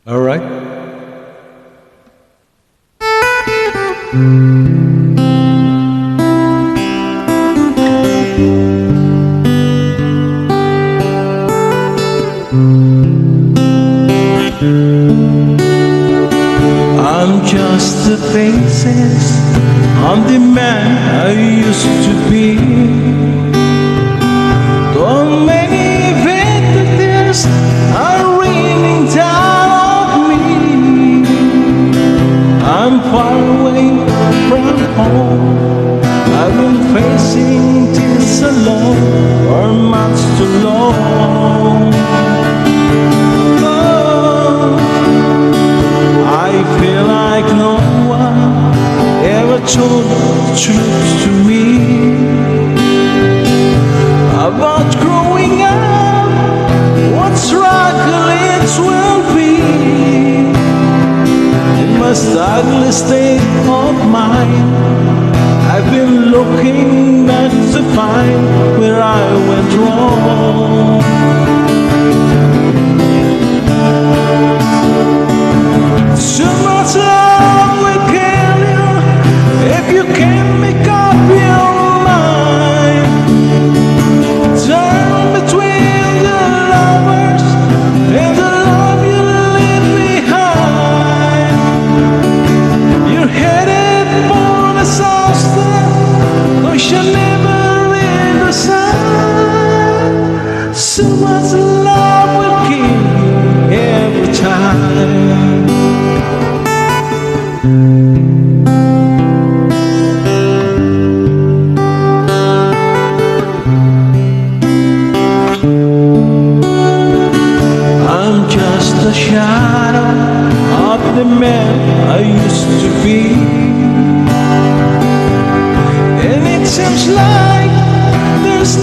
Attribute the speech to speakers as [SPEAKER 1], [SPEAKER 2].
[SPEAKER 1] All right. I'm just the faces of the man I used to be. So many tears are raining down on me. I'm far away from home. I've been facing this alone for months too long. Oh, I feel like no one ever told the truth to me about growing up, what struggle it will be. In my ugly state of mind, I've been looking back to find where I went wrong. Too much love will kill you if you can't make up your mind. Turn between the lovers and the love you leave behind. You're headed for disaster, 'cause you never read the sign. So much love will kill you every time. I'm just a shadow of the man I used to be, and it seems like there's